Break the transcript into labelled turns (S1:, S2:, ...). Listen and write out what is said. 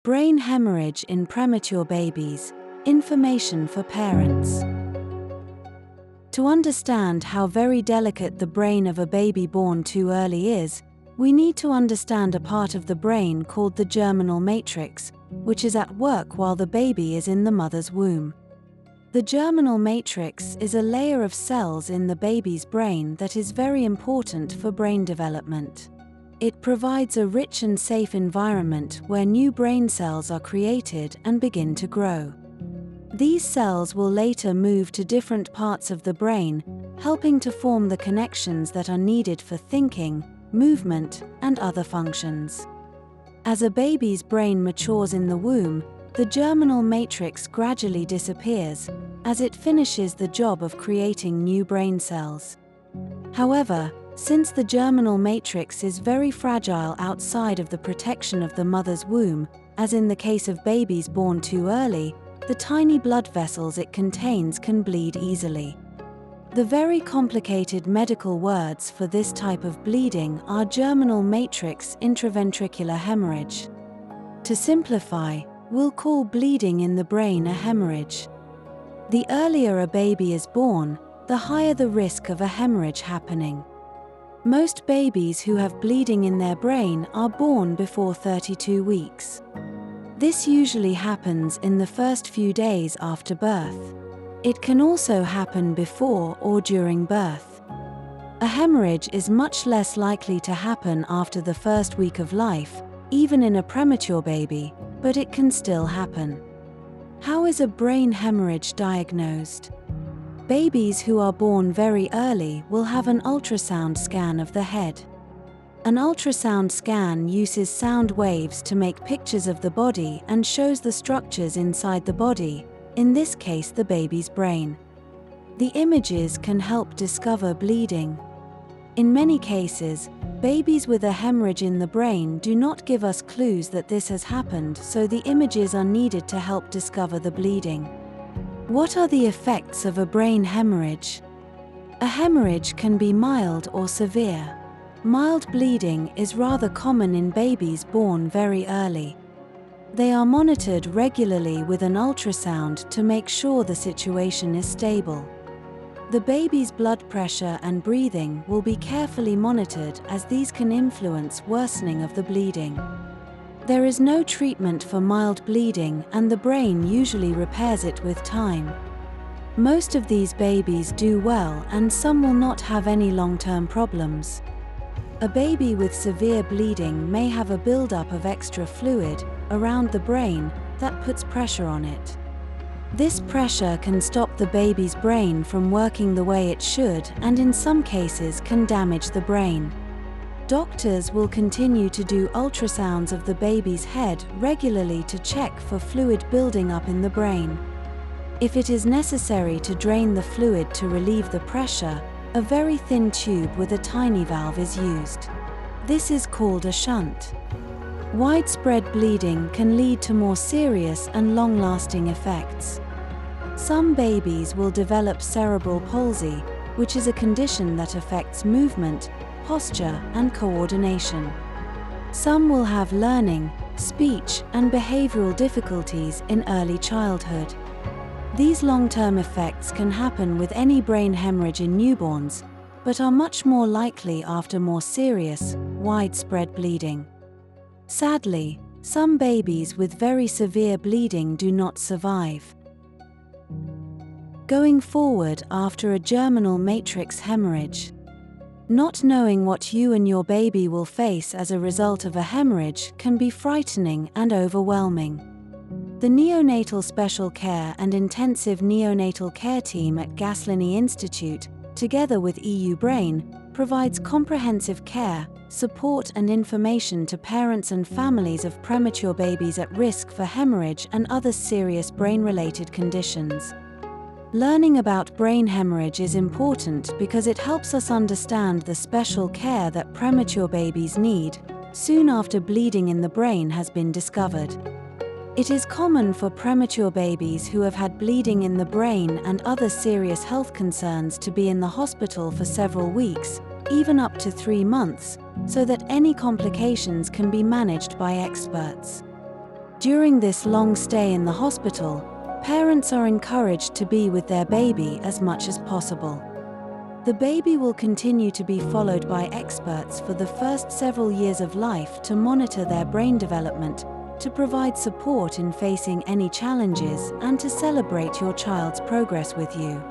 S1: Brain hemorrhage in premature babies. Information for parents. To understand how very delicate the brain of a baby born too early is, we need to understand a part of the brain called the germinal matrix, which is at work while the baby is in the mother's womb. The germinal matrix is a layer of cells in the baby's brain that is very important for brain development. It provides a rich and safe environment where new brain cells are created and begin to grow. These cells will later move to different parts of the brain, helping to form the connections that are needed for thinking, movement, and other functions. As a baby's brain matures in the womb, the germinal matrix gradually disappears, as it finishes the job of creating new brain cells. However, since the germinal matrix is very fragile outside of the protection of the mother's womb, as in the case of babies born too early, the tiny blood vessels it contains can bleed easily. The very complicated medical words for this type of bleeding are germinal matrix intraventricular hemorrhage. To simplify, we'll call bleeding in the brain a hemorrhage. The earlier a baby is born, the higher the risk of a hemorrhage happening. Most babies who have bleeding in their brain are born before 32 weeks. This usually happens in the first few days after birth. It can also happen before or during birth. A hemorrhage is much less likely to happen after the first week of life, even in a premature baby, but it can still happen. How is a brain hemorrhage diagnosed? Babies who are born very early will have an ultrasound scan of the head. An ultrasound scan uses sound waves to make pictures of the body and shows the structures inside the body, in this case the baby's brain. The images can help discover bleeding. In many cases, babies with a hemorrhage in the brain do not give us clues that this has happened, so the images are needed to help discover the bleeding. What are the effects of a brain hemorrhage? A hemorrhage can be mild or severe. Mild bleeding is rather common in babies born very early. They are monitored regularly with an ultrasound to make sure the situation is stable. The baby's blood pressure and breathing will be carefully monitored, as these can influence worsening of the bleeding. There is no treatment for mild bleeding, and the brain usually repairs it with time. Most of these babies do well, and some will not have any long-term problems. A baby with severe bleeding may have a buildup of extra fluid around the brain that puts pressure on it. This pressure can stop the baby's brain from working the way it should, and in some cases can damage the brain. Doctors will continue to do ultrasounds of the baby's head regularly to check for fluid building up in the brain. If it is necessary to drain the fluid to relieve the pressure, a very thin tube with a tiny valve is used. This is called a shunt. Widespread bleeding can lead to more serious and long-lasting effects. Some babies will develop cerebral palsy, which is a condition that affects movement, posture, and coordination. Some will have learning, speech, and behavioral difficulties in early childhood. These long-term effects can happen with any brain hemorrhage in newborns, but are much more likely after more serious, widespread bleeding. Sadly, some babies with very severe bleeding do not survive. Going forward after a germinal matrix hemorrhage. Not knowing what you and your baby will face as a result of a hemorrhage can be frightening and overwhelming. The Neonatal Special Care and Intensive Neonatal Care Team at Gaslini Institute, together with eubrain, provides comprehensive care, support and information to parents and families of premature babies at risk for hemorrhage and other serious brain-related conditions. Learning about brain hemorrhage is important because it helps us understand the special care that premature babies need soon after bleeding in the brain has been discovered. It is common for premature babies who have had bleeding in the brain and other serious health concerns to be in the hospital for several weeks, even up to 3 months, so that any complications can be managed by experts. During this long stay in the hospital, parents are encouraged to be with their baby as much as possible. The baby will continue to be followed by experts for the first several years of life to monitor their brain development, to provide support in facing any challenges, and to celebrate your child's progress with you.